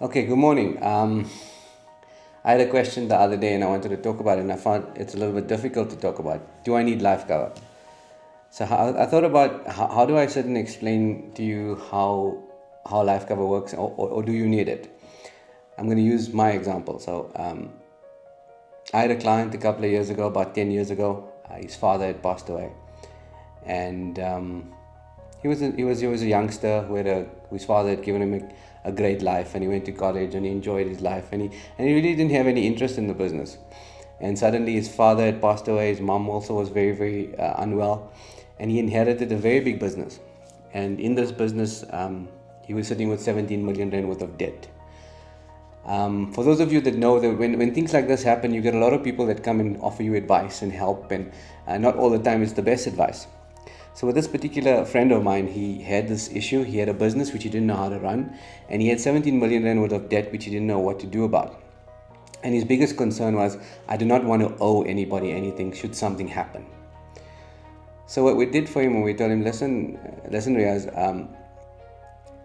Okay, good morning. I had a question the other day and I wanted to talk about it, and I found it's a little bit difficult to talk about. Do I need life cover? So I thought about how do I sit and explain to you how life cover works, or do you need it? I'm going to use my example. I had a client a couple of years ago, about 10 years ago. His father had passed away, and he was a youngster whose father had given him a great life, and he went to college and he enjoyed his life, and he really didn't have any interest in the business. And suddenly his father had passed away. His mom also was very very unwell, and he inherited a very big business. And in this business, he was sitting with 17 million rand worth of debt. For those of you that know that when things like this happen, you get a lot of people that come and offer you advice and help, and not all the time it's the best advice. So with this particular friend of mine, he had this issue. He had a business which he didn't know how to run, and he had 17 million rand worth of debt which he didn't know what to do about. And his biggest concern was, I do not want to owe anybody anything should something happen. So what we did for him, we told him, listen, Riaz,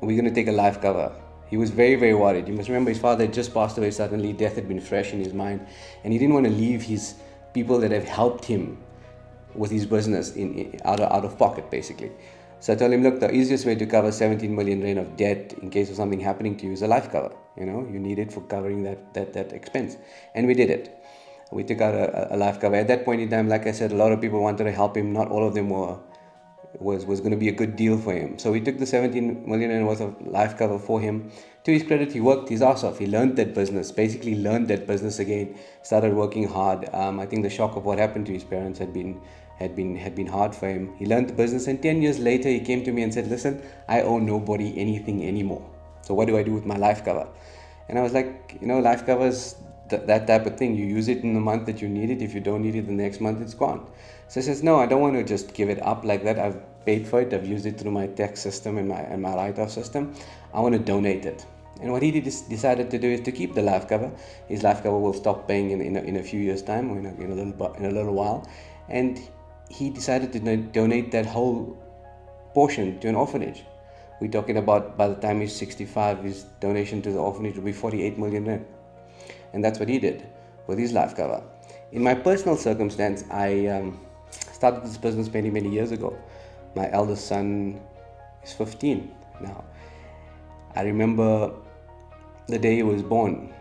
we're going to take a life cover. He was very, very worried. You must remember his father had just passed away suddenly. Death had been fresh in his mind, and he didn't want to leave his people that have helped him with his business out of pocket, basically. So I told him, look, the easiest way to cover 17 million rand of debt in case of something happening to you is a life cover. You need it for covering that expense. And we did it. We took out a life cover. At that point in time, like I said, a lot of people wanted to help him. Not all of them was going to be a good deal for him. So we took the 17 million rand worth of life cover for him. To his credit, he worked his ass off. He learned that business, basically learned that business again, started working hard. I think the shock of what happened to his parents had been hard for him. He learned the business, and 10 years later, he came to me and said, listen, I owe nobody anything anymore. So what do I do with my life cover? And I was like, life covers that type of thing. You use it in the month that you need it. If you don't need it the next month, it's gone. So he says, no, I don't want to just give it up like that. I've paid for it. I've used it through my tax system and my write-off system. I want to donate it. And what he decided to do is to keep the life cover. His life cover will stop paying in a few years' time, or in a little while. And he decided to donate that whole portion to an orphanage. We're talking about, by the time he's 65, his donation to the orphanage will be 48 million rand. And that's what he did with his life cover. In my personal circumstance, I started this business many, many years ago. My eldest son is 15 now. I remember the day he was born.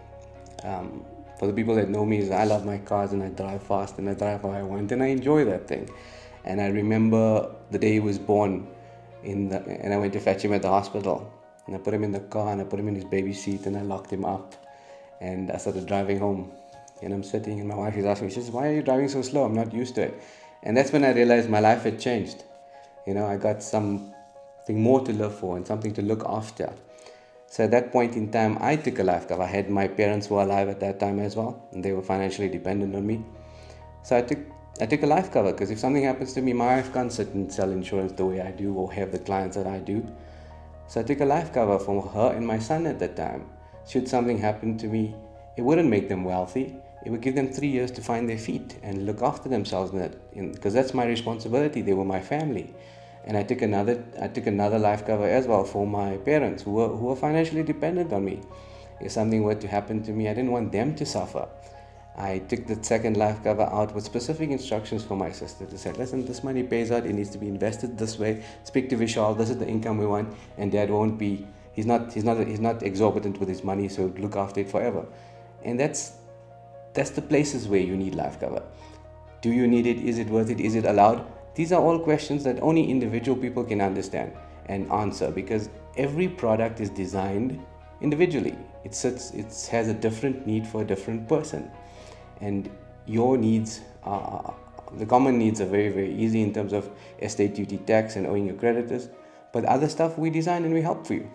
For the people that know me, I love my cars and I drive fast and I drive how I want and I enjoy that thing. And I remember the day he was born, and I went to fetch him at the hospital. And I put him in the car and I put him in his baby seat and I locked him up. And I started driving home. And I'm sitting and my wife is asking me, she says, why are you driving so slow? I'm not used to it. And that's when I realized my life had changed. I got something more to live for and something to look after. So at that point in time, I took a life cover. I had my parents who were alive at that time as well, and they were financially dependent on me. So I took a life cover because if something happens to me, my wife can't sit and sell insurance the way I do or have the clients that I do. So I took a life cover for her and my son at that time. Should something happen to me, it wouldn't make them wealthy. It would give them 3 years to find their feet and look after themselves, because that's my responsibility. They were my family. And I took another life cover as well for my parents who were financially dependent on me. If something were to happen to me, I didn't want them to suffer. I took the second life cover out with specific instructions for my sister to say, listen, this money pays out, it needs to be invested this way. Speak to Vishal, this is the income we want, and Dad won't be, he's not exorbitant with his money, so look after it forever. And that's the places where you need life cover. Do you need it? Is it worth it? Is it allowed? These are all questions that only individual people can understand and answer, because every product is designed individually. It has a different need for a different person. And your needs the common needs are very, very easy in terms of estate duty, tax, and owing your creditors. But other stuff we design and we help for you.